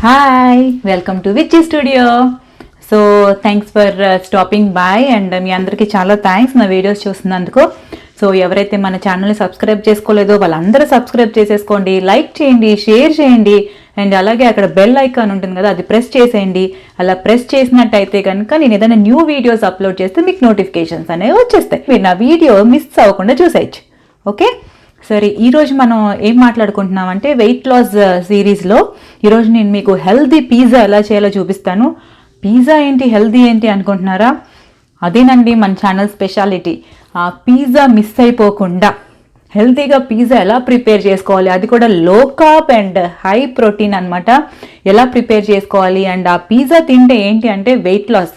Hi welcome to విచ్చి studio. So thanks for stopping by and మీ అందరికీ చాలా థ్యాంక్స్ నా వీడియోస్ చూస్తున్నందుకు. సో ఎవరైతే మన ఛానల్ని సబ్స్క్రైబ్ చేసుకోలేదో వాళ్ళందరూ సబ్స్క్రైబ్ చేసేసుకోండి, లైక్ చేయండి, షేర్ చేయండి అండ్ అలాగే అక్కడ బెల్ ఐకాన్ ఉంటుంది కదా, అది ప్రెస్ చేసేయండి. అలా ప్రెస్ చేసినట్టయితే కనుక నేను ఏదైనా న్యూ వీడియోస్ అప్లోడ్ చేస్తే మీకు నోటిఫికేషన్స్ అనేవి వచ్చేస్తాయి. మీరు నా వీడియో మిస్ అవ్వకుండా చూసేయచ్చు. ఓకే, సరే ఈరోజు మనం ఏం మాట్లాడుకుంటున్నాం అంటే వెయిట్ లాస్ సిరీస్లో ఈరోజు నేను మీకు హెల్దీ పిజ్జా ఎలా చేయాలో చూపిస్తాను. పిజ్జా ఏంటి, హెల్దీ ఏంటి అనుకుంటున్నారా? అదేనండి మన ఛానల్ స్పెషాలిటీ. ఆ పిజ్జా మిస్ అయిపోకుండా హెల్తీగా పిజ్జా ఎలా ప్రిపేర్ చేసుకోవాలి, అది కూడా లో కార్బ్ అండ్ హై ప్రోటీన్ అనమాట, ఎలా ప్రిపేర్ చేసుకోవాలి. అండ్ ఆ పిజ్జా తింటే ఏంటి అంటే వెయిట్ లాస్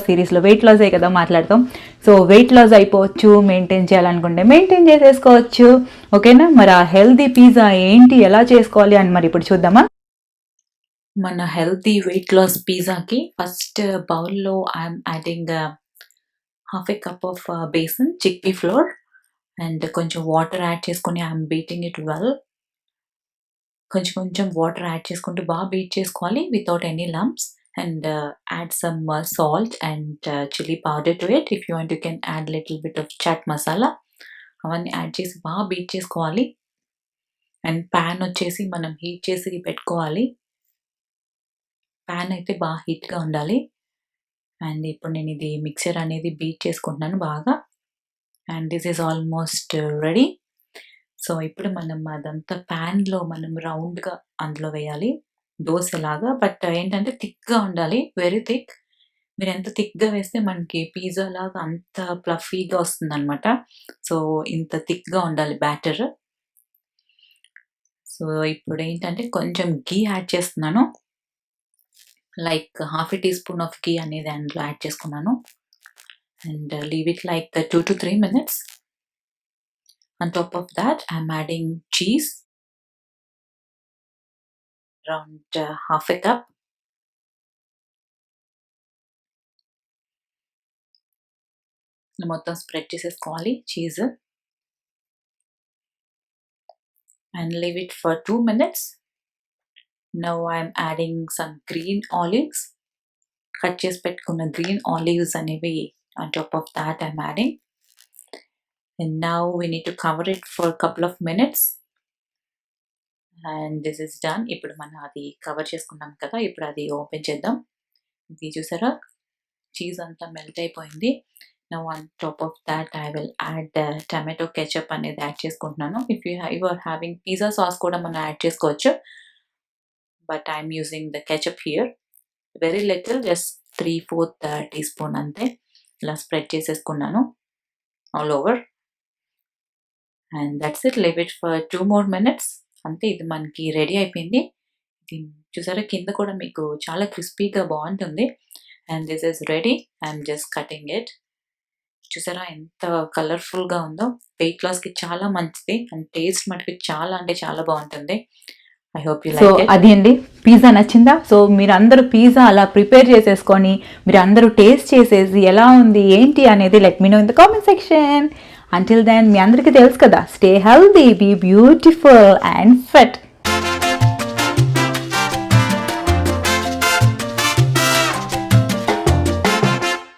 సిరీస్లో వెయిట్ లాసే కదా మాట్లాడతాం. సో వెయిట్ లాస్ అయిపోవచ్చు, మెయింటైన్ చేయాలనుకుంటే మెయింటైన్ చేసేసుకోవచ్చు. ఓకేనా, మరి ఆ హెల్తీ పిజ్జా ఏంటి, ఎలా చేసుకోవాలి అని మరి ఇప్పుడు చూద్దామా. మన హెల్తీ వెయిట్ లాస్ పిజ్జాకి ఫస్ట్ బౌల్లో I'm adding half a cup of besan chickpea flour and కొంచెం వాటర్ యాడ్ చేసుకొని ఐఎమ్ బీటింగ్ ఇట్ వెల్. కొంచెం వాటర్ యాడ్ చేసుకుంటూ బాగా బీట్ చేసుకోవాలి without any lumps. And add some salt and chili powder to it. If you want, you can add little bit of chaat masala. అవన్నీ add చేసి బాగా beat చేసుకోవాలి. And pan వచ్చేసి మనం హీట్ చేసి పెట్టుకోవాలి. ప్యాన్ అయితే బాగా హీట్గా ఉండాలి. అండ్ ఇప్పుడు నేను ఇది మిక్సర్ అనేది బీట్ చేసుకుంటున్నాను బాగా. And this is almost ready. So ఇప్పుడు మనం అదంతా ప్యాన్లో మనం రౌండ్గా అందులో వేయాలి, దోశలాగా. బట్ ఏంటంటే థిక్గా ఉండాలి, వెరీ థిక్. మీరు ఎంత థిక్గా వేస్తే మనకి పిజ్జా లాగా అంత ప్లఫీగా వస్తుంది అనమాట. సో ఇంత థిక్గా ఉండాలి బ్యాటర్. సో ఇప్పుడు ఏంటంటే కొంచెం గీ యాడ్ చేస్తున్నాను, like half a teaspoon of ghee అనేది అందులో యాడ్ చేసుకున్నాను. And leave it like 2 to 3 minutes. On top of that, I'm adding cheese, around half a cup. మొత్తం స్ప్రెడ్ చేసేసుకోవాలి cheese and leave it for 2 minutes. Now I'm adding some green olives, cut చేసి పెట్టుకున్న green olives అనేవి on top of that I'm adding. And now we need to cover it for a couple of minutes. And this is done. ఇప్పుడు మనం అది cover చేసుకున్నాం కదా, ఇప్పుడు అది ఓపెన్ చేద్దాం. ఇది చూసారా, చీజ్ అంతా మెల్ట్ అయిపోయింది. Now on top of that I will add tomato ketchup అనేది యాడ్ చేసుకుంటున్నాను. If you are having pizza sauce కూడా మనం యాడ్ చేసుకోవచ్చు, but I'm using the ketchup here. Very little, just 3/4 teaspoon అంతే. ఇలా స్ప్రెడ్ చేసేసుకున్నాను all over. And that's it, leave it for 2 more minutes. అంతే, ఇది మనకి రెడీ అయిపోయింది. ఇది చూసారా, కింద కూడా మీకు చాలా క్రిస్పీగా బాగుంటుంది. And this is ready. I'm just cutting it. చూసారా ఎంత కలర్ఫుల్గా ఉందో. వెయిట్ లాస్కి చాలా మంచిది అండ్ టేస్ట్ మటుకు చాలా అంటే చాలా బాగుంటుంది. I hope you like it. అది అండి, పిజ్జా నచ్చిందా? సో మీరు అందరూ పిజ్జా అలా ప్రిపేర్ చేసేసుకొని మీరు అందరూ టేస్ట్ చేసేసి ఎలా ఉంది ఏంటి అనేది let me know in the comment section. Until then, మీ అందరికీ తెలుసు కదా, stay healthy, be beautiful and fit.